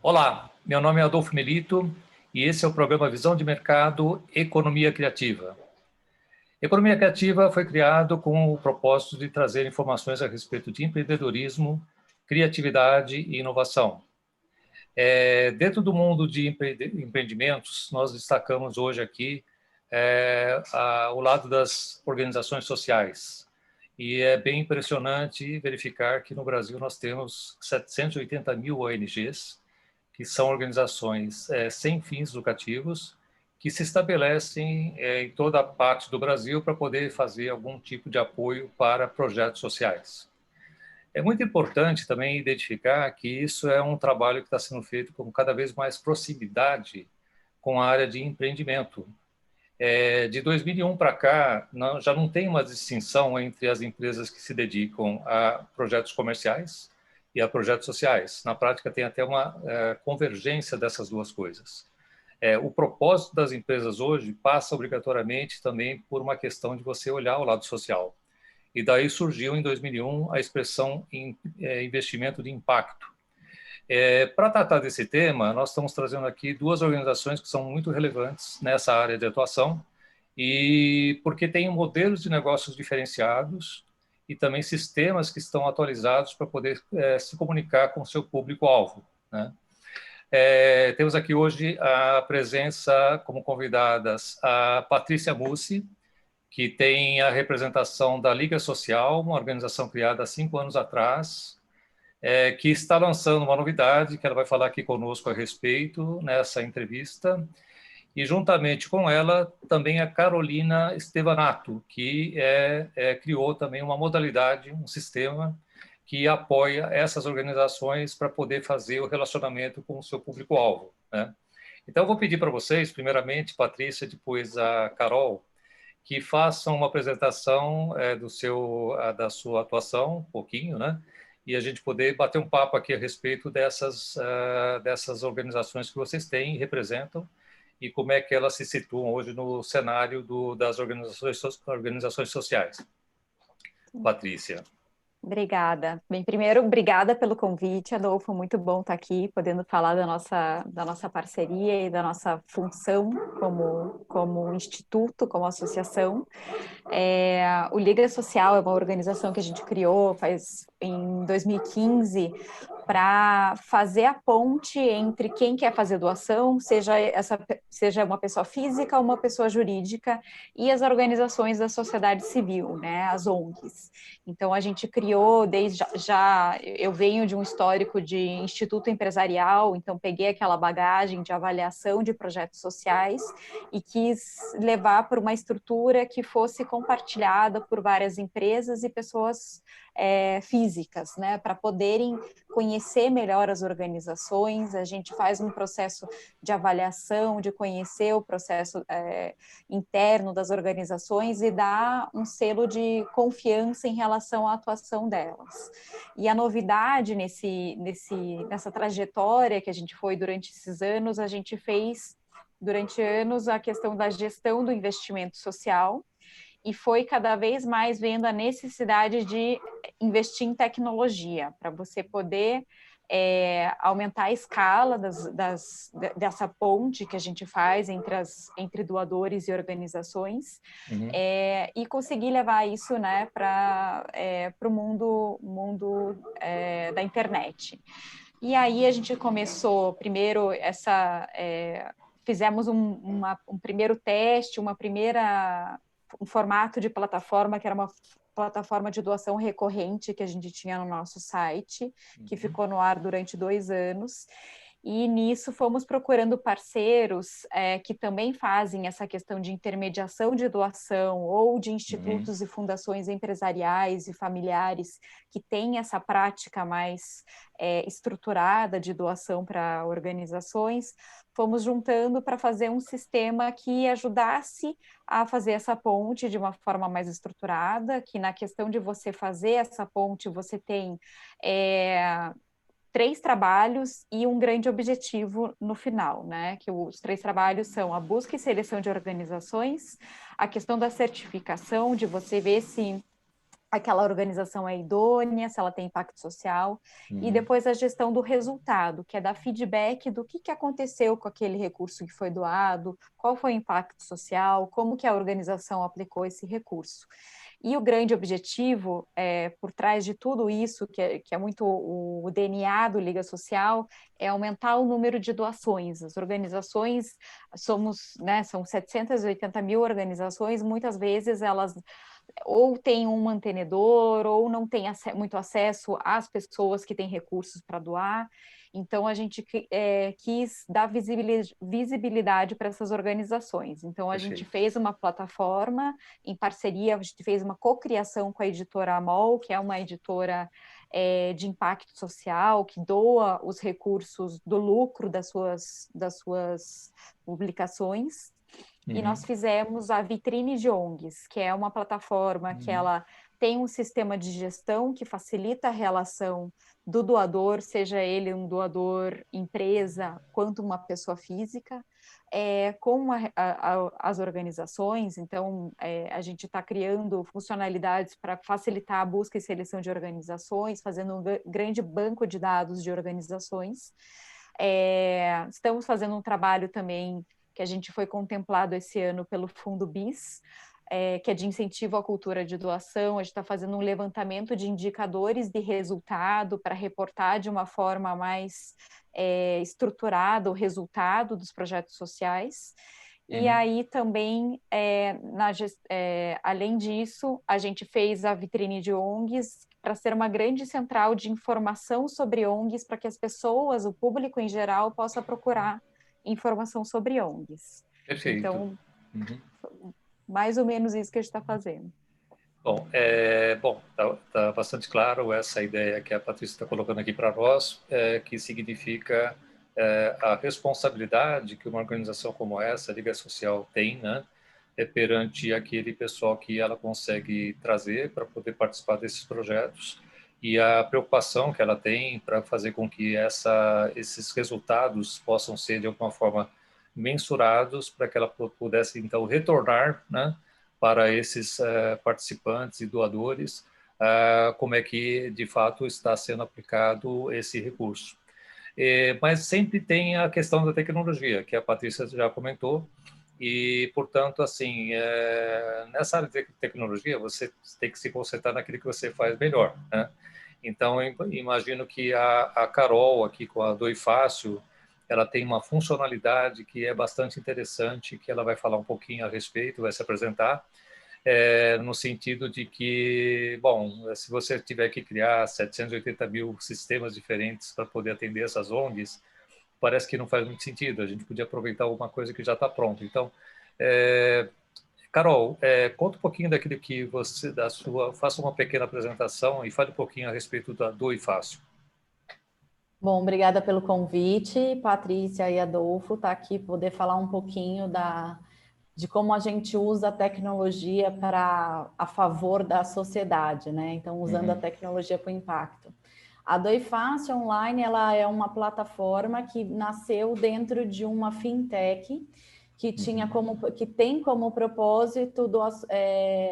Olá, meu nome é Adolfo Melito e esse é o programa Visão de Mercado Economia Criativa. Economia Criativa foi criado com o propósito de trazer informações a respeito de empreendedorismo, criatividade e inovação. Dentro do mundo de empreendimentos, nós destacamos hoje aqui o lado das organizações sociais. E é bem impressionante verificar que no Brasil nós temos 780 mil ONGs, que são organizações sem fins lucrativos, que se estabelecem em toda a parte do Brasil para poder fazer algum tipo de apoio para projetos sociais. É muito importante também identificar que isso é um trabalho que está sendo feito com cada vez mais proximidade com a área de empreendimento. De 2001 para cá, já não tem uma distinção entre as empresas que se dedicam a projetos comerciais e a projetos sociais. Na prática, tem até uma convergência dessas duas coisas. O propósito das empresas hoje passa obrigatoriamente também por uma questão de você olhar o lado social. E daí surgiu, em 2001, a expressão investimento de impacto. Para tratar desse tema, nós estamos trazendo aqui duas organizações que são muito relevantes nessa área de atuação, e porque têm modelos de negócios diferenciados e também sistemas que estão atualizados para poder se comunicar com o seu público-alvo, né? Temos aqui hoje a presença como convidadas a Patrícia Mussi, que tem a representação da Liga Social, uma organização criada há 5 anos atrás, que está lançando uma novidade, que ela vai falar aqui conosco a respeito nessa entrevista, e juntamente com ela também a Carolina Estevanato, que criou também uma modalidade, um sistema que apoia essas organizações para poder fazer o relacionamento com o seu público-alvo, né? Então, eu vou pedir para vocês, primeiramente, Patrícia, depois a Carol, que façam uma apresentação da sua atuação, um pouquinho, né? E a gente poder bater um papo aqui a respeito dessas organizações que vocês têm e representam, e como é que elas se situam hoje no cenário das organizações sociais. Patrícia. Obrigada. Bem, primeiro, obrigada pelo convite, Adolfo. Muito bom estar aqui, podendo falar da nossa parceria e da nossa função como instituto, como associação. O Liga Social é uma organização que a gente criou em 2015 para fazer a ponte entre quem quer fazer doação, seja uma pessoa física ou uma pessoa jurídica, e as organizações da sociedade civil, né, as ONGs. Então, a gente criou eu venho de um histórico de instituto empresarial, então peguei aquela bagagem de avaliação de projetos sociais e quis levar para uma estrutura que fosse compartilhada por várias empresas e pessoas físicas, né, para poderem conhecer melhor as organizações. A gente faz um processo de avaliação, de conhecer o processo interno das organizações e dar um selo de confiança em relação à atuação delas. E a novidade nessa trajetória que a gente foi durante esses anos, a gente fez durante anos a questão da gestão do investimento social, e foi cada vez mais vendo a necessidade de investir em tecnologia, para você poder aumentar a escala dessa ponte que a gente faz entre doadores e organizações, e conseguir levar isso, né, para o mundo da internet. E aí a gente começou, primeiro, fizemos um primeiro teste, um formato de plataforma, que era uma plataforma de doação recorrente que a gente tinha no nosso site, que ficou no ar durante 2 anos. E nisso fomos procurando parceiros que também fazem essa questão de intermediação de doação, ou de institutos e fundações empresariais e familiares que têm essa prática mais estruturada de doação para organizações. Fomos juntando para fazer um sistema que ajudasse a fazer essa ponte de uma forma mais estruturada, que na questão de você fazer essa ponte, você tem 3 trabalhos e um grande objetivo no final, né? Que os 3 trabalhos são a busca e seleção de organizações, a questão da certificação, de você ver se aquela organização é idônea, se ela tem impacto social, e depois a gestão do resultado, que é dar feedback do que aconteceu com aquele recurso que foi doado, qual foi o impacto social, como que a organização aplicou esse recurso. E o grande objetivo, por trás de tudo isso, que é muito o DNA do Liga Social, é aumentar o número de doações. As organizações, são 780 mil organizações, muitas vezes elas ou tem um mantenedor, ou não tem muito acesso às pessoas que têm recursos para doar. Então, a gente quis dar visibilidade para essas organizações. Então, a gente fez uma plataforma em parceria, a gente fez uma cocriação com a editora Amol, que é uma editora de impacto social, que doa os recursos do lucro das suas publicações. E nós fizemos a Vitrine de ONGs, que é uma plataforma que ela tem um sistema de gestão que facilita a relação do doador, seja ele um doador empresa, quanto uma pessoa física, com as organizações. Então, a gente está criando funcionalidades para facilitar a busca e seleção de organizações, fazendo um grande banco de dados de organizações. Estamos fazendo um trabalho também que a gente foi contemplado esse ano pelo Fundo BIS, que é de incentivo à cultura de doação. A gente está fazendo um levantamento de indicadores de resultado para reportar de uma forma mais estruturada o resultado dos projetos sociais. E aí também, além disso, a gente fez a vitrine de ONGs para ser uma grande central de informação sobre ONGs, para que as pessoas, o público em geral, possa procurar informação sobre ONGs. Perfeito. Então, mais ou menos isso que a gente está fazendo. Bom, tá bastante claro essa ideia que a Patrícia está colocando aqui para nós, que significa a responsabilidade que uma organização como essa, a Liga Social, tem, né, perante aquele pessoal que ela consegue trazer para poder participar desses projetos, e a preocupação que ela tem para fazer com que esses resultados possam ser, de alguma forma, mensurados, para que ela pudesse, então, retornar, né, para esses participantes e doadores, como é que, de fato, está sendo aplicado esse recurso. Mas sempre tem a questão da tecnologia, que a Patrícia já comentou, e, portanto, assim, nessa área de tecnologia, você tem que se concentrar naquilo que você faz melhor, né? Então, eu imagino que a Carol, aqui com a Doe Fácil, ela tem uma funcionalidade que é bastante interessante, que ela vai falar um pouquinho a respeito, vai se apresentar, no sentido de que, bom, se você tiver que criar 780 mil sistemas diferentes para poder atender essas ONGs, parece que não faz muito sentido. A gente podia aproveitar alguma coisa que já está pronta. Então, Carol, conta um pouquinho daquilo que você, faça uma pequena apresentação e fale um pouquinho a respeito da Doe Fácil. Bom, obrigada pelo convite, Patrícia e Adolfo, tá aqui poder falar um pouquinho de como a gente usa a tecnologia a favor da sociedade, né? Então, usando a tecnologia com impacto. A Doe Fácil Online, ela é uma plataforma que nasceu dentro de uma fintech que tem como propósito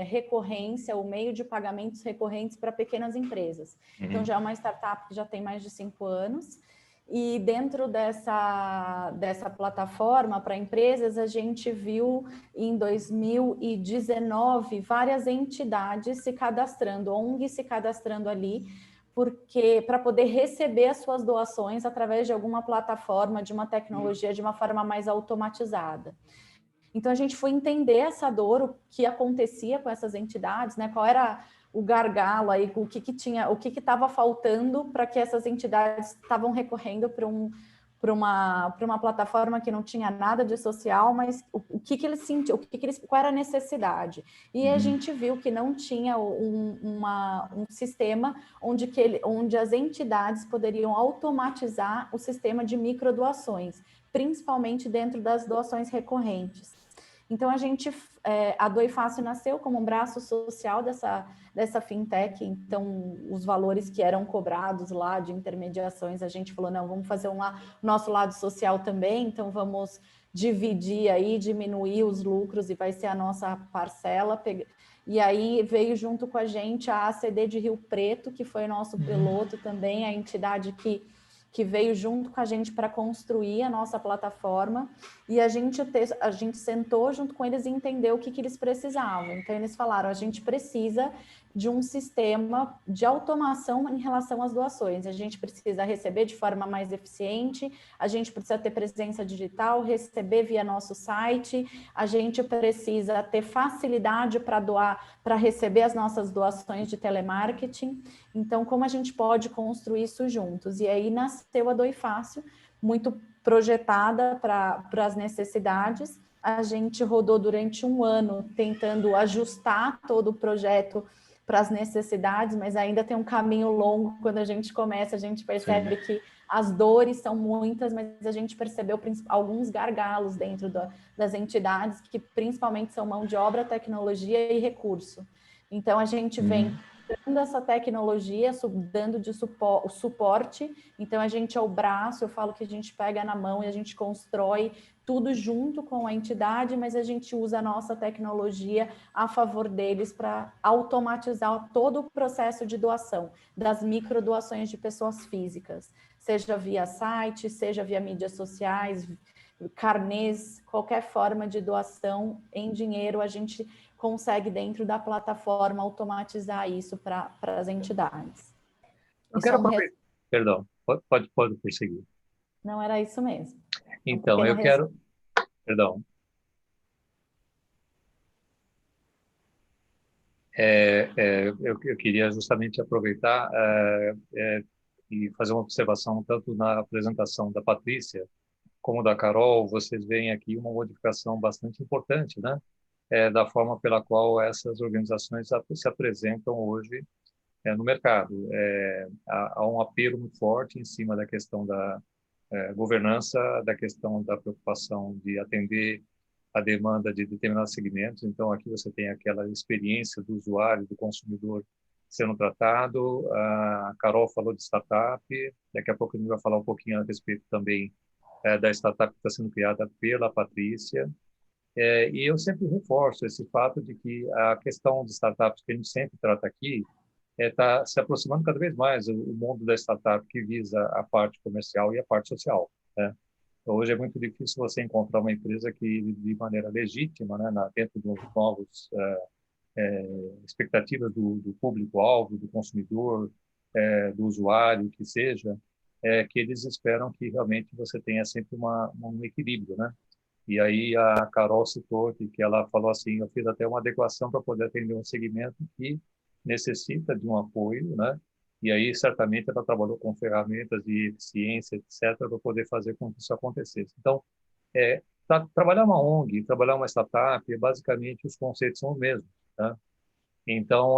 recorrência, o meio de pagamentos recorrentes para pequenas empresas. Então, já é uma startup que já tem mais de 5 anos. E dentro dessa plataforma para empresas, a gente viu em 2019 várias entidades se cadastrando, ONG se cadastrando ali, porque para poder receber as suas doações através de alguma plataforma, de uma tecnologia, de uma forma mais automatizada. Então, a gente foi entender essa dor, o que acontecia com essas entidades, né? Qual era o gargalo aí, o que estava faltando para que essas entidades estavam recorrendo para uma plataforma que não tinha nada de social, mas o que eles sentiam, qual era a necessidade. E a gente viu que não tinha um sistema onde as entidades poderiam automatizar o sistema de microdoações, principalmente dentro das doações recorrentes. Então, a Doe Fácil nasceu como um braço social dessa fintech. Então, os valores que eram cobrados lá de intermediações, a gente falou, não, vamos fazer nosso lado social também, então vamos dividir aí, diminuir os lucros e vai ser a nossa parcela. E aí veio junto com a gente a ACD de Rio Preto, que foi nosso piloto também, a entidade que veio junto com a gente para construir a nossa plataforma, e a gente sentou junto com eles e entendeu o que eles precisavam. Então, eles falaram, a gente precisa de um sistema de automação em relação às doações. A gente precisa receber de forma mais eficiente, a gente precisa ter presença digital, receber via nosso site, a gente precisa ter facilidade para doar, para receber as nossas doações de telemarketing. Então, como a gente pode construir isso juntos? E aí nasceu a Doe Fácil, muito projetada para as necessidades. A gente rodou durante um ano tentando ajustar todo o projeto para as necessidades, mas ainda tem um caminho longo. Quando a gente começa, a gente percebe que as dores são muitas, mas a gente percebeu alguns gargalos dentro das entidades, que principalmente são mão de obra, tecnologia e recurso. Então, a gente vem dando essa tecnologia, dando de suporte. Então, a gente é o braço, eu falo que a gente pega na mão e a gente constrói tudo junto com a entidade, mas a gente usa a nossa tecnologia a favor deles para automatizar todo o processo de doação, das microdoações de pessoas físicas, seja via site, seja via mídias sociais, carnês, qualquer forma de doação em dinheiro, a gente consegue dentro da plataforma automatizar isso para as entidades. Eu quero aproveitar. Perdão, pode prosseguir. Não, era isso mesmo. Então, eu quero... Perdão. Eu queria justamente aproveitar e fazer uma observação, tanto na apresentação da Patrícia como da Carol, vocês veem aqui uma modificação bastante importante, né? Da forma pela qual essas organizações se apresentam hoje no mercado. Há um apelo muito forte em cima da questão da governança, da questão da preocupação de atender a demanda de determinados segmentos. Então, aqui você tem aquela experiência do usuário, do consumidor sendo tratado. A Carol falou de startup, daqui a pouco a gente vai falar um pouquinho a respeito também da startup que está sendo criada pela Patrícia. E eu sempre reforço esse fato de que a questão de startups que a gente sempre trata aqui está se aproximando cada vez mais o mundo da startup que visa a parte comercial e a parte social, né? Hoje é muito difícil você encontrar uma empresa que, de maneira legítima, né, dentro dos novos expectativas do público-alvo, do consumidor, do usuário, que seja, que eles esperam que realmente você tenha sempre um equilíbrio, né? E aí a Carol citou que ela falou assim, eu fiz até uma adequação para poder atender um segmento que necessita de um apoio, né? E aí certamente ela trabalhou com ferramentas de eficiência, etc, para poder fazer com que isso acontecesse. Então, trabalhar uma ONG, trabalhar uma startup, basicamente os conceitos são os mesmos, tá? Então,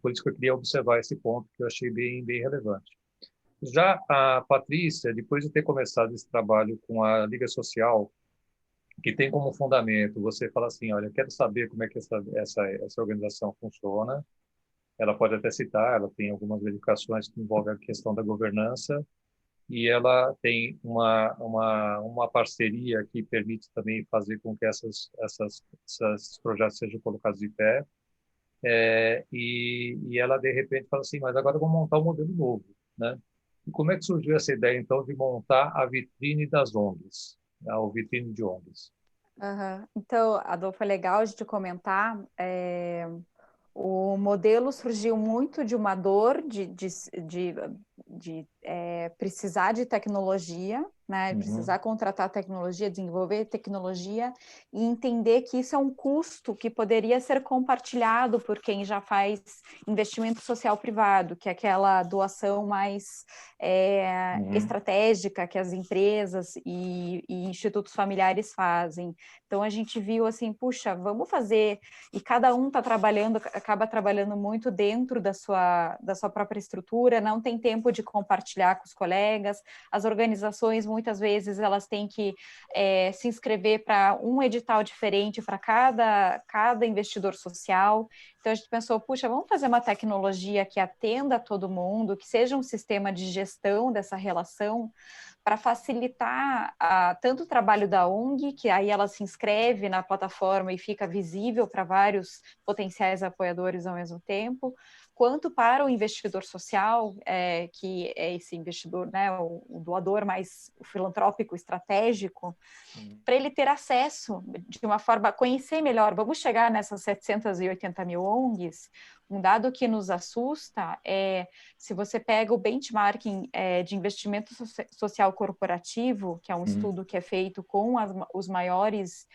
por isso que eu queria observar esse ponto que eu achei bem relevante. Já a Patrícia, depois de ter começado esse trabalho com a Liga Social, que tem como fundamento você fala assim, olha, eu quero saber como é que essa organização funciona. Ela pode até citar, ela tem algumas verificações que envolvem a questão da governança, e ela tem uma parceria que permite também fazer com que esses projetos sejam colocados de pé. E ela, de repente, fala assim, mas agora eu vou montar um modelo novo, né? E como é que surgiu essa ideia, então, de montar a vitrine das ONGs, a vitrine de ONGs? Então, Adolfo, é legal a gente comentar, o modelo surgiu muito de uma dor de precisar de tecnologia, né? Precisar contratar tecnologia, desenvolver tecnologia e entender que isso é um custo que poderia ser compartilhado por quem já faz investimento social privado, que é aquela doação mais estratégica que as empresas e institutos familiares fazem. Então a gente viu assim, puxa, vamos fazer, e cada um acaba trabalhando muito dentro da sua própria estrutura, não tem tempo tempo de compartilhar com os colegas. As organizações, muitas vezes, elas têm que se inscrever para um edital diferente para cada investidor social. Então, a gente pensou, puxa, vamos fazer uma tecnologia que atenda a todo mundo, que seja um sistema de gestão dessa relação, para facilitar tanto o trabalho da ONG, que aí ela se inscreve na plataforma e fica visível para vários potenciais apoiadores ao mesmo tempo, quanto para o investidor social, que é esse investidor, né, o doador mais filantrópico, estratégico, para ele ter acesso de uma forma, conhecer melhor. Vamos chegar nessas 780 mil ONGs. Um dado que nos assusta é, se você pega o benchmarking de investimento social corporativo, que é um estudo que é feito com os maiores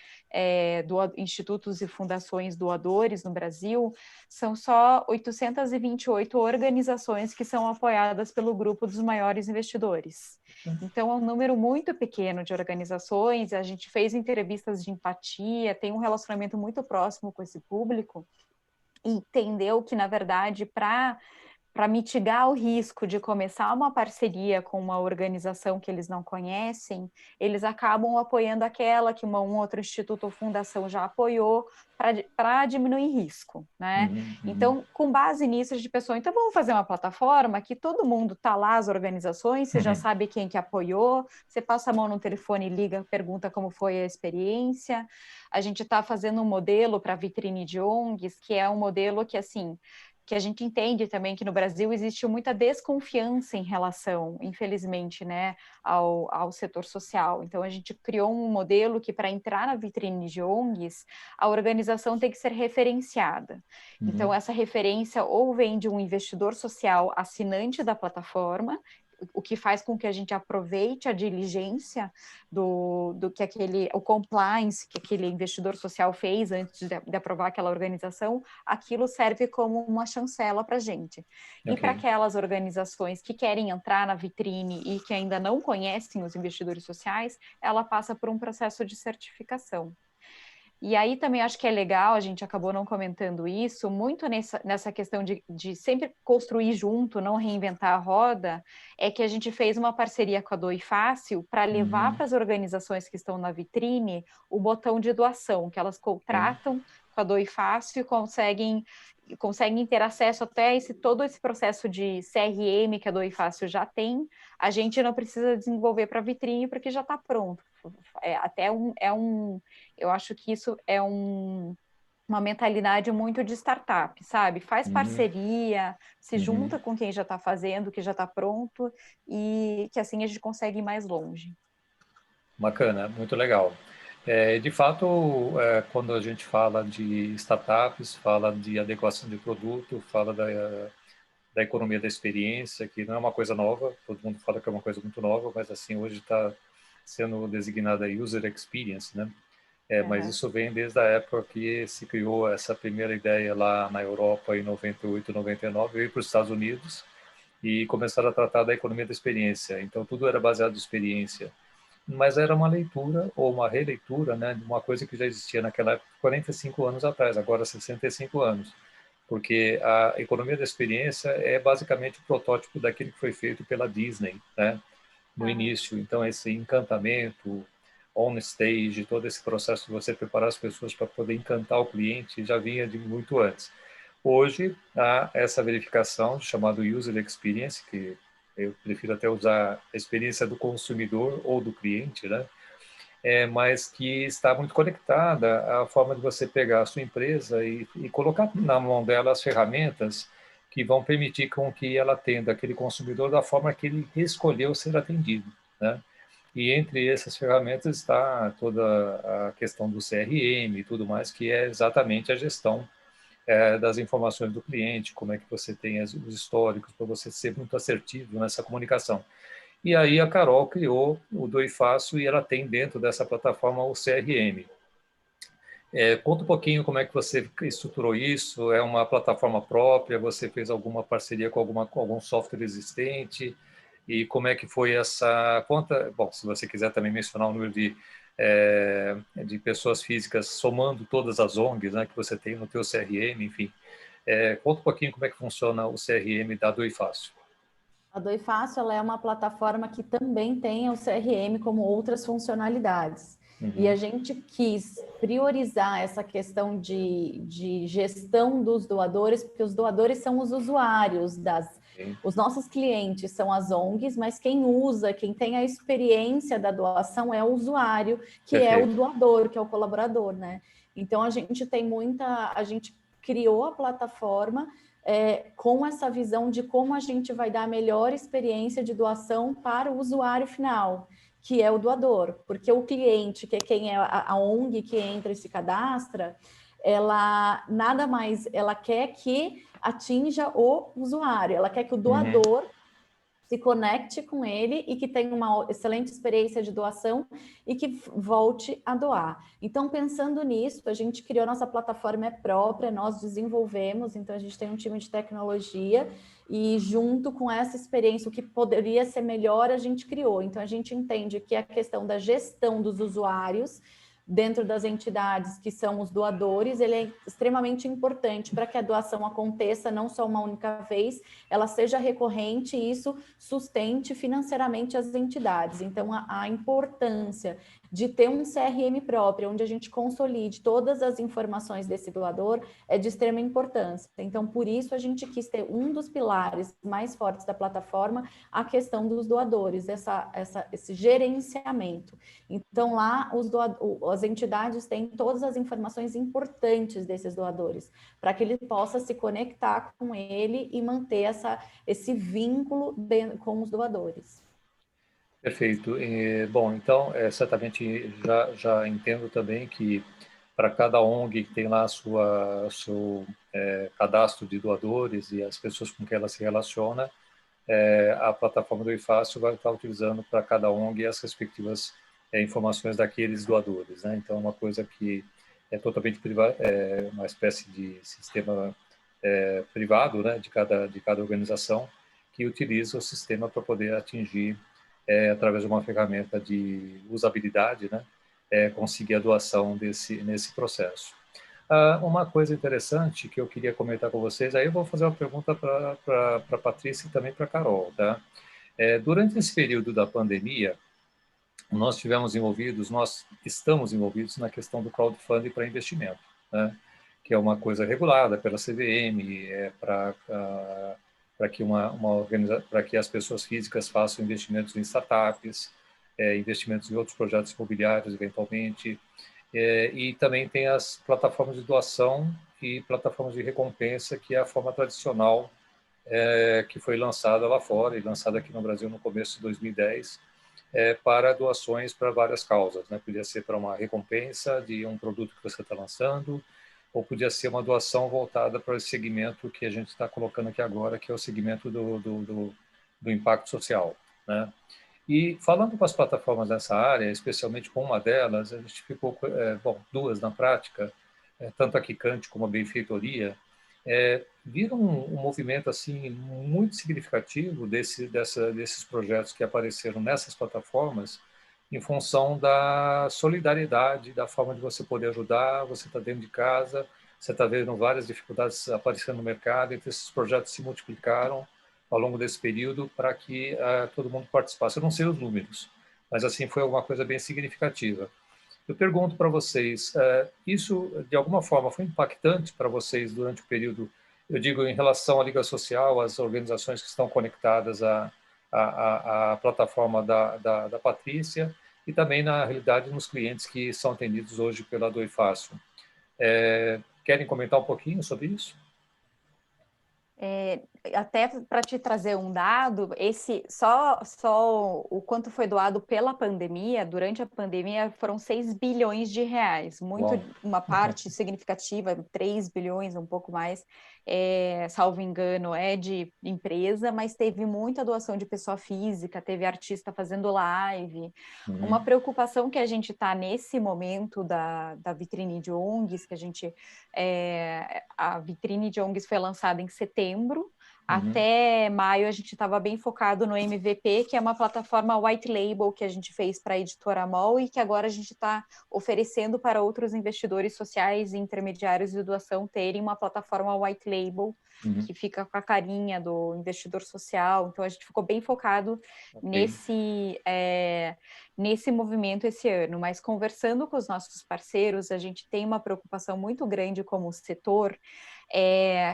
institutos e fundações doadores no Brasil, são só 828 organizações que são apoiadas pelo grupo dos maiores investidores. Então, é um número muito pequeno de organizações. A gente fez entrevistas de empatia, tem um relacionamento muito próximo com esse público, e entendeu que, na verdade, para mitigar o risco de começar uma parceria com uma organização que eles não conhecem, eles acabam apoiando aquela que um outro instituto ou fundação já apoiou para diminuir risco, né? Então, com base nisso, a gente pensou, então vamos fazer uma plataforma que todo mundo está lá, as organizações, você já sabe quem que apoiou, você passa a mão no telefone, liga, pergunta como foi a experiência. A gente está fazendo um modelo para vitrine de ONGs, que é um modelo que, assim, que a gente entende também que no Brasil existe muita desconfiança em relação, infelizmente, né, ao setor social. Então, a gente criou um modelo que, para entrar na vitrine de ONGs, a organização tem que ser referenciada. Então, essa referência ou vem de um investidor social assinante da plataforma, o que faz com que a gente aproveite a diligência do que o compliance que aquele investidor social fez antes de aprovar aquela organização, aquilo serve como uma chancela para a gente. E para aquelas organizações que querem entrar na vitrine e que ainda não conhecem os investidores sociais, ela passa por um processo de certificação. E aí também acho que é legal, a gente acabou não comentando isso, muito nessa questão de sempre construir junto, não reinventar a roda, é que a gente fez uma parceria com a Doe Fácil para levar para as organizações que estão na vitrine o botão de doação, que elas contratam com a Doe Fácil e conseguem ter acesso até todo esse processo de CRM que a Doe Fácil já tem. A gente não precisa desenvolver para a vitrine porque já está pronto. Eu acho que isso é uma mentalidade muito de startup, sabe? Faz parceria, se junta com quem já está fazendo, que já está pronto, e que assim a gente consegue ir mais longe. Bacana, muito legal. De fato, quando a gente fala de startups, fala de adequação de produto, fala da economia da experiência, que não é uma coisa nova, todo mundo fala que é uma coisa muito nova, mas assim, hoje está sendo designada User Experience, né? Mas isso vem desde a época que se criou essa primeira ideia lá na Europa, em 98, 99, veio para os Estados Unidos e começaram a tratar da economia da experiência. Então, tudo era baseado em experiência. Mas era uma leitura ou uma releitura, né, de uma coisa que já existia naquela época, 45 anos atrás, agora 65 anos. Porque a economia da experiência é basicamente o protótipo daquilo que foi feito pela Disney, né, no início. Então, esse encantamento, on stage, todo esse processo de você preparar as pessoas para poder encantar o cliente já vinha de muito antes. Hoje, há essa verificação chamada User Experience, que eu prefiro até usar a experiência do consumidor ou do cliente, né? Mas que está muito conectada à forma de você pegar a sua empresa e colocar na mão dela as ferramentas que vão permitir com que ela atenda aquele consumidor da forma que ele escolheu ser atendido, né? E entre essas ferramentas está toda a questão do CRM e tudo mais, que é exatamente a gestão das informações do cliente, como é que você tem os históricos, para você ser muito assertivo nessa comunicação. E aí a Carol criou o Doe Fácil e ela tem dentro dessa plataforma o CRM. Conta um pouquinho como é que você estruturou isso, é uma plataforma própria, você fez alguma parceria com algum software existente, e como é que foi essa conta? Bom, se você quiser também mencionar o número de pessoas físicas somando todas as ONGs, né, que você tem no teu CRM, enfim. Conta um pouquinho como é que funciona o CRM da Doe Fácil. A Doifácil, ela é uma plataforma que também tem o CRM como outras funcionalidades. E a gente quis priorizar essa questão de gestão dos doadores, porque os doadores são os usuários os nossos clientes são as ONGs, mas quem usa, quem tem a experiência da doação é o usuário, que é o doador, que é o colaborador, né? Então a gente criou a plataforma com essa visão de como a gente vai dar a melhor experiência de doação para o usuário final, que é o doador, porque o cliente, que é quem é a ONG que entra e se cadastra, ela nada mais, ela quer que atinja o usuário, ela quer que o doador se conecte com ele e que tenha uma excelente experiência de doação e que volte a doar. Então, pensando nisso, a gente criou nossa plataforma própria, nós desenvolvemos, então a gente tem um time de tecnologia e junto com essa experiência, o que poderia ser melhor, a gente criou. Então, a gente entende que a questão da gestão dos usuários dentro das entidades que são os doadores, ele é extremamente importante para que a doação aconteça não só uma única vez, ela seja recorrente e isso sustente financeiramente as entidades. Então, a importância de ter um CRM próprio, onde a gente consolide todas as informações desse doador, é de extrema importância. Então, por isso, a gente quis ter um dos pilares mais fortes da plataforma, a questão dos doadores, esse gerenciamento. Então, lá, as entidades têm todas as informações importantes desses doadores, para que ele possa se conectar com ele e manter esse vínculo com os doadores. Perfeito. Bom, então, certamente já entendo também que para cada ONG que tem lá seu cadastro de doadores e as pessoas com quem ela se relaciona, a plataforma do iFácil vai estar utilizando para cada ONG as respectivas informações daqueles doadores, né? Então, uma coisa que é totalmente privada, uma espécie de sistema privado, né, de cada organização que utiliza o sistema para poder atingir através de uma ferramenta de usabilidade, né, conseguir a doação nesse processo. Uma coisa interessante que eu queria comentar com vocês, aí eu vou fazer uma pergunta para a Patrícia e também para a Carol, tá? Durante esse período da pandemia, nós estamos envolvidos na questão do crowdfunding para investimento, né? Que é uma coisa regulada pela CVM, para que as pessoas físicas façam investimentos em startups, investimentos em outros projetos imobiliários, eventualmente, e também tem as plataformas de doação e plataformas de recompensa, que é a forma tradicional que foi lançada lá fora e lançada aqui no Brasil no começo de 2010, para doações para várias causas, né? Podia ser para uma recompensa de um produto que você está lançando, ou podia ser uma doação voltada para esse segmento que a gente está colocando aqui agora, que é o segmento do impacto social, né? E falando com as plataformas dessa área, especialmente com uma delas, a gente ficou, duas na prática, tanto a Quicante como a Benfeitoria, viram um movimento assim muito significativo desses projetos que apareceram nessas plataformas em função da solidariedade, da forma de você poder ajudar, você está dentro de casa, você está vendo várias dificuldades aparecendo no mercado, então esses projetos se multiplicaram ao longo desse período para que todo mundo participasse. Eu não sei os números, mas assim foi alguma coisa bem significativa. Eu pergunto para vocês, isso de alguma forma foi impactante para vocês durante o período, eu digo em relação à Liga Social, às organizações que estão conectadas à plataforma da Patrícia e também, na realidade, nos clientes que são atendidos hoje pela Doifácil. Querem comentar um pouquinho sobre isso? Até para te trazer um dado, só o quanto foi doado pela pandemia, durante a pandemia, foram 6 bilhões de reais, uma parte significativa, 3 bilhões, um pouco mais, salvo engano, é de empresa, mas teve muita doação de pessoa física, teve artista fazendo live. Uma preocupação que a gente está nesse momento da vitrine de ONGs, que a vitrine de ONGs foi lançada em setembro. Até maio a gente estava bem focado no MVP, que é uma plataforma white label que a gente fez para a editora MOL e que agora a gente está oferecendo para outros investidores sociais e intermediários de doação terem uma plataforma white label que fica com a carinha do investidor social. Então a gente ficou bem focado nesse movimento esse ano, mas conversando com os nossos parceiros, a gente tem uma preocupação muito grande como setor,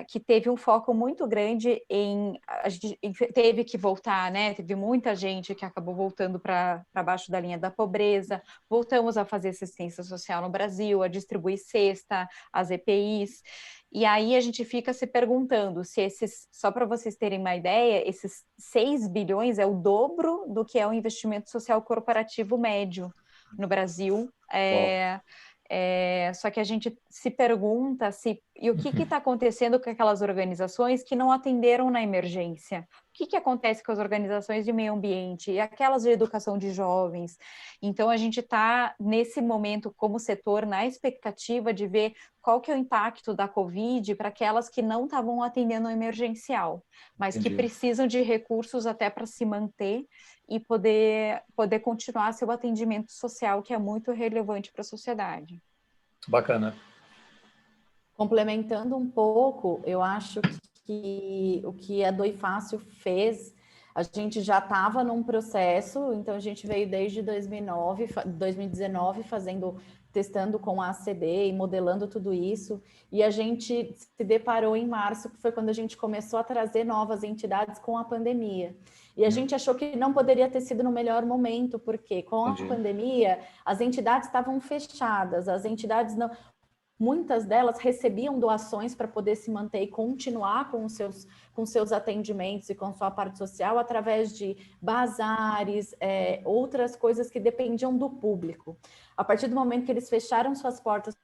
que teve um foco muito grande a gente teve que voltar, né? Teve muita gente que acabou voltando para baixo da linha da pobreza, voltamos a fazer assistência social no Brasil, a distribuir cesta, as EPIs, e aí a gente fica se perguntando se só para vocês terem uma ideia, esses 6 bilhões é o dobro do que é o investimento social corporativo médio no Brasil. Só que a gente se pergunta e o que está acontecendo com aquelas organizações que não atenderam na emergência? O que acontece com as organizações de meio ambiente e aquelas de educação de jovens? Então, a gente está, nesse momento, como setor, na expectativa de ver qual que é o impacto da Covid para aquelas que não estavam atendendo o emergencial, mas que precisam de recursos até para se manter e poder continuar seu atendimento social, que é muito relevante para a sociedade. Bacana. Complementando um pouco, eu acho que o que a Doe Fácil fez, a gente já estava num processo, então a gente veio desde 2019 testando com a ACD e modelando tudo isso, e a gente se deparou em março, que foi quando a gente começou a trazer novas entidades com a pandemia. E a gente achou que não poderia ter sido no melhor momento, porque com a pandemia as entidades estavam fechadas, as entidades não... Muitas delas recebiam doações para poder se manter e continuar com seus atendimentos e com sua parte social através de bazares, outras coisas que dependiam do público. A partir do momento que eles fecharam suas portas...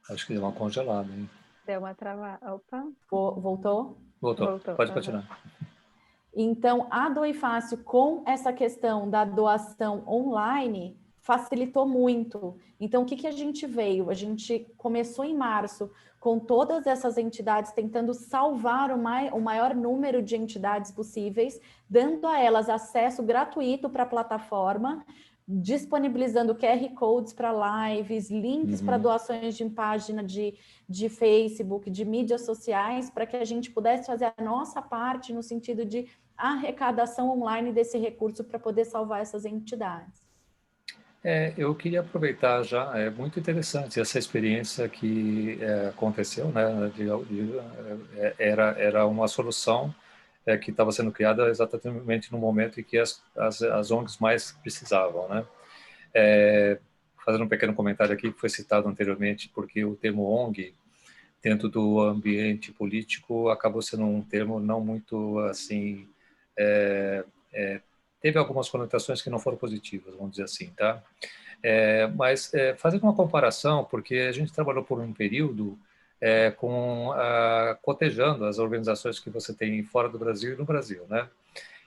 Acho que deu uma congelada, hein? Deu uma travada. Opa. Voltou? Voltou. Pode continuar. Então, a Doe Fácil, com essa questão da doação online, facilitou muito. Então, o que a gente veio? A gente começou em março com todas essas entidades tentando salvar o maior número de entidades possíveis, dando a elas acesso gratuito para a plataforma, disponibilizando QR Codes para lives, links para doações de página de Facebook, de mídias sociais, para que a gente pudesse fazer a nossa parte no sentido de arrecadação online desse recurso para poder salvar essas entidades. Eu queria aproveitar já, é muito interessante essa experiência que aconteceu, né? Era uma solução que estava sendo criada exatamente no momento em que as ONGs mais precisavam, né? Fazendo um pequeno comentário aqui que foi citado anteriormente, porque o termo ONG dentro do ambiente político acabou sendo um termo não muito assim, teve algumas conotações que não foram positivas, vamos dizer assim, tá? Mas fazendo uma comparação, porque a gente trabalhou por um período cotejando as organizações que você tem fora do Brasil e no Brasil, né?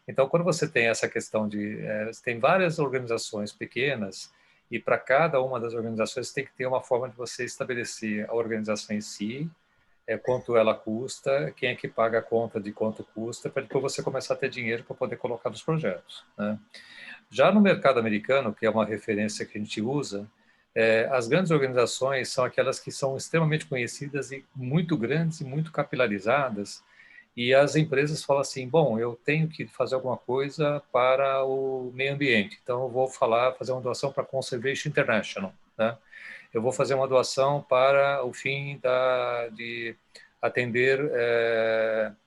Então, quando você tem essa questão tem várias organizações pequenas e para cada uma das organizações tem que ter uma forma de você estabelecer a organização em si, quanto ela custa, quem é que paga a conta de quanto custa, para depois você começar a ter dinheiro para poder colocar nos projetos, né? Já no mercado americano, que é uma referência que a gente usa, as grandes organizações são aquelas que são extremamente conhecidas e muito grandes e muito capilarizadas, e as empresas falam assim, bom, eu tenho que fazer alguma coisa para o meio ambiente, então eu vou fazer uma doação para a Conservation International, né? Eu vou fazer uma doação para o fim de atender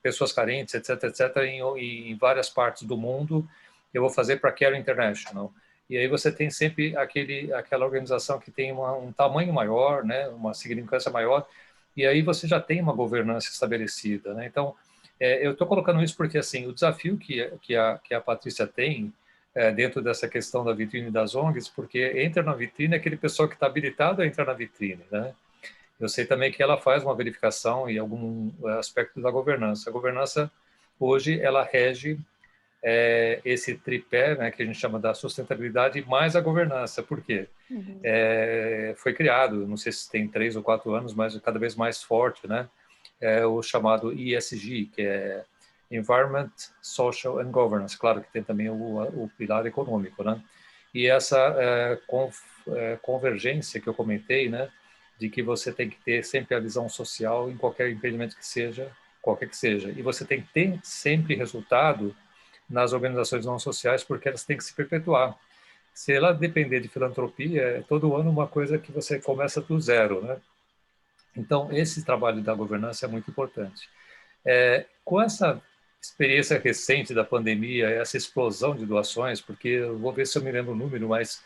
pessoas carentes, etc., etc., em várias partes do mundo. Eu vou fazer para a Care International. E aí você tem sempre aquela organização que tem um tamanho maior, né, uma significância maior, e aí você já tem uma governança estabelecida, né? Então, eu estou colocando isso porque assim, o desafio que a Patrícia tem dentro dessa questão da vitrine das ONGs, porque entra na vitrine aquele pessoal que está habilitado a entrar na vitrine, né? Eu sei também que ela faz uma verificação em algum aspecto da governança. A governança, hoje, ela rege esse tripé, né, que a gente chama da sustentabilidade, mais a governança. Por quê? Foi criado, não sei se tem 3 ou 4 anos, mas cada vez mais forte, né? O chamado ESG, que é Environment, Social and Governance. Claro que tem também o pilar econômico, né? E essa convergência que eu comentei, né, de que você tem que ter sempre a visão social em qualquer empreendimento que seja, qualquer que seja. E você tem que ter sempre resultado nas organizações não sociais, porque elas têm que se perpetuar. Se ela depender de filantropia, é todo ano uma coisa que você começa do zero, né? Então, esse trabalho da governança é muito importante. Com essa experiência recente da pandemia, essa explosão de doações, porque eu vou ver se eu me lembro o número, mas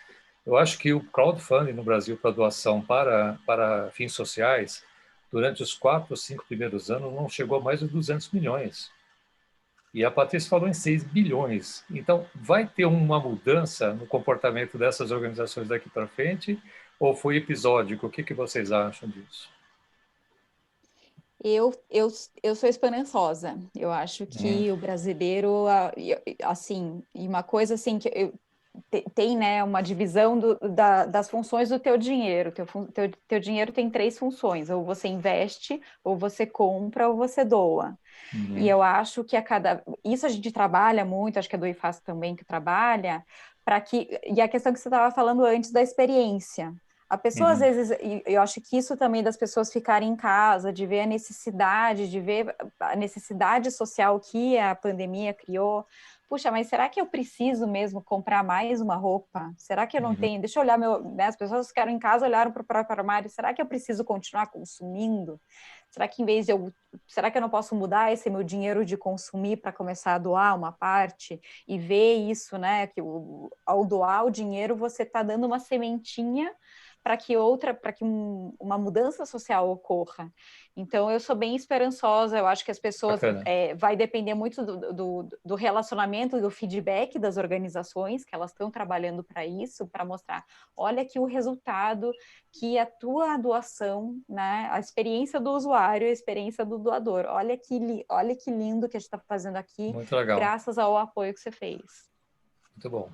eu acho que o crowdfunding no Brasil para doação para fins sociais, durante os 4 ou 5 primeiros anos, não chegou a mais de 200 milhões. E a Patrícia falou em 6 bilhões. Então, vai ter uma mudança no comportamento dessas organizações daqui para frente? Ou foi episódico? O que vocês acham disso? Eu sou esperançosa. Eu acho que o brasileiro, assim, e uma coisa assim que tem, né, uma divisão das funções do teu dinheiro. Teu dinheiro tem 3 funções: ou você investe, ou você compra, ou você doa. E eu acho que isso a gente trabalha muito, acho que é do IFAS também que trabalha, e a questão que você estava falando antes da experiência. A pessoa, às vezes, e eu acho que isso também das pessoas ficarem em casa, de ver a necessidade social que a pandemia criou. Puxa, mas será que eu preciso mesmo comprar mais uma roupa? Será que eu não tenho? Deixa eu olhar né, as pessoas ficaram em casa, olharam para o próprio armário. Será que eu preciso continuar consumindo? Será que será que eu não posso mudar esse meu dinheiro de consumir para começar a doar uma parte e ver isso, né? Que ao doar o dinheiro você está dando uma sementinha para que uma mudança social ocorra. Então, eu sou bem esperançosa. Eu acho que as pessoas vai depender muito do relacionamento, do feedback das organizações, que elas estão trabalhando para isso, para mostrar, olha aqui o resultado que a tua doação, né, a experiência do usuário, a experiência do doador. Olha que lindo que a gente está fazendo aqui, muito legal, graças ao apoio que você fez. Muito bom.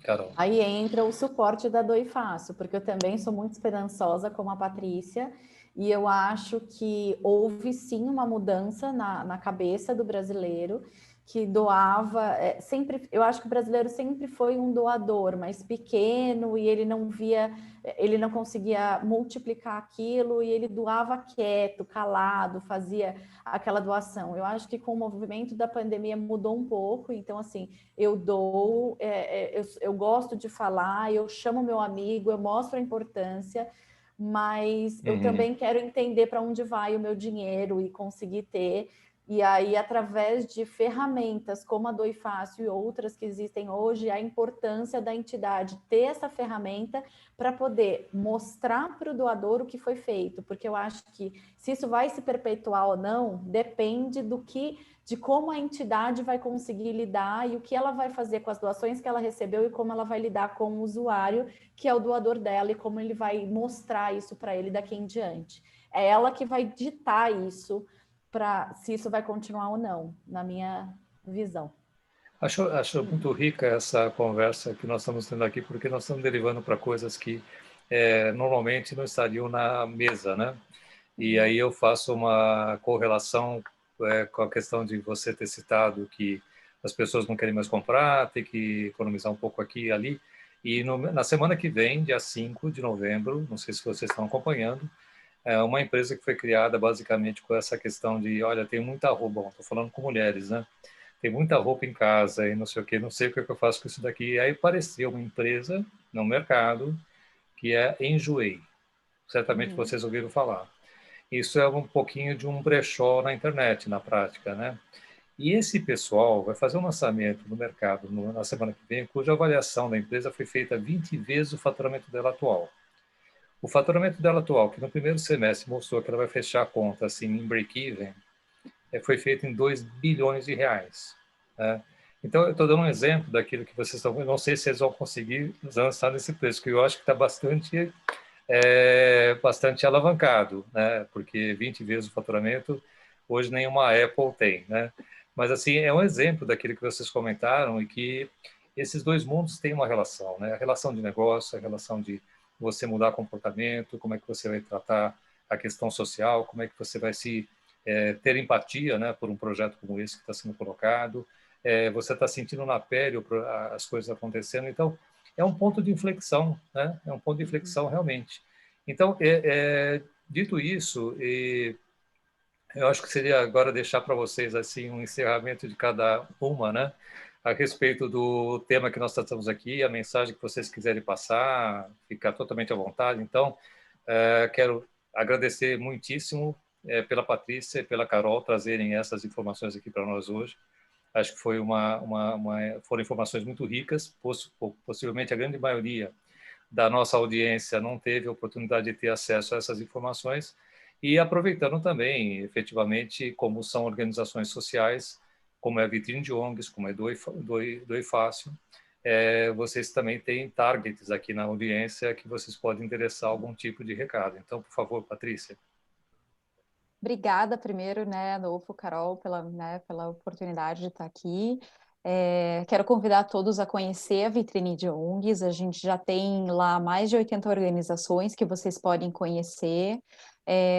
Carol. Aí entra o suporte da Doe Fácil, porque eu também sou muito esperançosa como a Patrícia, e eu acho que houve sim uma mudança na cabeça do brasileiro, que doava, sempre, eu acho que o brasileiro sempre foi um doador, mas pequeno, e ele não conseguia multiplicar aquilo, e ele doava quieto, calado, fazia aquela doação. Eu acho que com o movimento da pandemia mudou um pouco, então assim, eu dou, eu gosto de falar, eu chamo meu amigo, eu mostro a importância, mas eu também quero entender para onde vai o meu dinheiro e conseguir ter. E aí, através de ferramentas como a Doe Fácil e outras que existem hoje, a importância da entidade ter essa ferramenta para poder mostrar para o doador o que foi feito, porque eu acho que se isso vai se perpetuar ou não, depende de como a entidade vai conseguir lidar e o que ela vai fazer com as doações que ela recebeu e como ela vai lidar com o usuário, que é o doador dela, e como ele vai mostrar isso para ele daqui em diante. É ela que vai ditar isso, se isso vai continuar ou não, na minha visão. Acho muito rica essa conversa que nós estamos tendo aqui, porque nós estamos derivando para coisas que normalmente não estariam na mesa, né? E aí eu faço uma correlação com a questão de você ter citado que as pessoas não querem mais comprar, tem que economizar um pouco aqui e ali. E na semana que vem, dia 5 de novembro, não sei se vocês estão acompanhando, é uma empresa que foi criada basicamente com essa questão de, olha, tem muita roupa, estou falando com mulheres, né? Tem muita roupa em casa e não sei o que, não sei o que eu faço com isso daqui. E aí apareceu uma empresa no mercado que é Enjoei. Certamente vocês ouviram falar. Isso é um pouquinho de um brechó na internet, na prática, né? E esse pessoal vai fazer um lançamento no mercado na semana que vem, cuja avaliação da empresa foi feita 20 vezes o faturamento dela atual. O faturamento dela atual, que no primeiro semestre mostrou que ela vai fechar a conta assim, em break-even, foi feito em 2 bilhões de reais. Né? Então, eu estou dando um exemplo daquilo que vocês estão vendo. Não sei se eles vão conseguir lançar nesse preço, que eu acho que está bastante alavancado, né? Porque 20 vezes o faturamento, hoje nenhuma Apple tem. Né? Mas, assim, é um exemplo daquilo que vocês comentaram e que esses dois mundos têm uma relação, né? A relação de negócio, a relação de você mudar comportamento, como é que você vai tratar a questão social, como é que você vai ter empatia, né, por um projeto como esse que está sendo colocado, você está sentindo na pele as coisas acontecendo. Então, é um ponto de inflexão, né? É um ponto de inflexão realmente. Então, dito isso, eu acho que seria agora deixar para vocês assim um encerramento de cada uma, né? A respeito do tema que nós tratamos aqui, a mensagem que vocês quiserem passar, ficar totalmente à vontade. Então, quero agradecer muitíssimo pela Patrícia e pela Carol trazerem essas informações aqui para nós hoje. Acho que foi foram informações muito ricas, possivelmente a grande maioria da nossa audiência não teve a oportunidade de ter acesso a essas informações, e aproveitando também, efetivamente, como são organizações sociais, como é a Vitrine de ONGs, como é do IFACIO, vocês também têm targets aqui na audiência que vocês podem endereçar algum tipo de recado. Então, por favor, Patrícia. Obrigada primeiro, né, Adolfo, Carol, pela oportunidade de estar aqui. Quero convidar todos a conhecer a Vitrine de ONGs. A gente já tem lá mais de 80 organizações que vocês podem conhecer.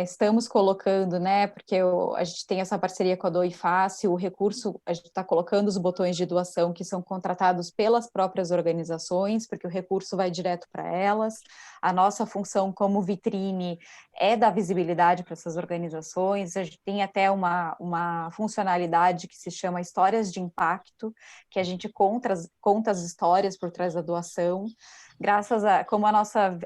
Estamos colocando, né, porque a gente tem essa parceria com a Doe Fácil, o recurso, a gente está colocando os botões de doação que são contratados pelas próprias organizações, porque o recurso vai direto para elas. A nossa função como vitrine é dar visibilidade para essas organizações. A gente tem até uma funcionalidade que se chama Histórias de Impacto, que a gente conta as histórias por trás da doação. Como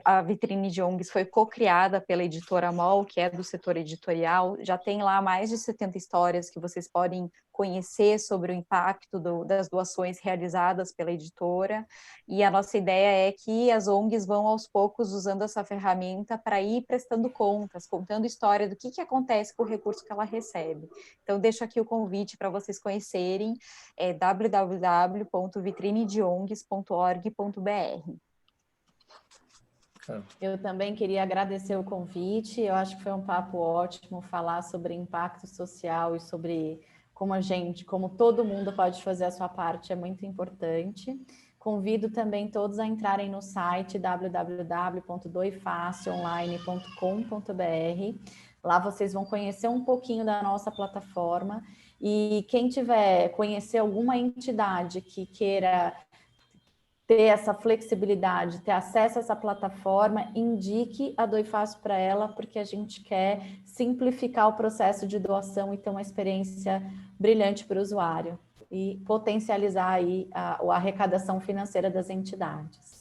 a Vitrine de ONGs foi co-criada pela editora MOL, que é do setor editorial, já tem lá mais de 70 histórias que vocês podem conhecer sobre o impacto das doações realizadas pela editora, e a nossa ideia é que as ONGs vão aos poucos usando essa ferramenta para ir prestando contas, contando história do que acontece com o recurso que ela recebe. Então, deixo aqui o convite para vocês conhecerem, www.vitrinedeongs.org.br. Eu também queria agradecer o convite. Eu acho que foi um papo ótimo falar sobre impacto social e sobre como todo mundo pode fazer a sua parte, é muito importante. Convido também todos a entrarem no site www.doifacioonline.com.br. Lá vocês vão conhecer um pouquinho da nossa plataforma, e quem tiver conhecer alguma entidade que queira ter essa flexibilidade, ter acesso a essa plataforma, indique a Doe Fácil para ela, porque a gente quer simplificar o processo de doação e ter uma experiência brilhante para o usuário e potencializar aí a arrecadação financeira das entidades.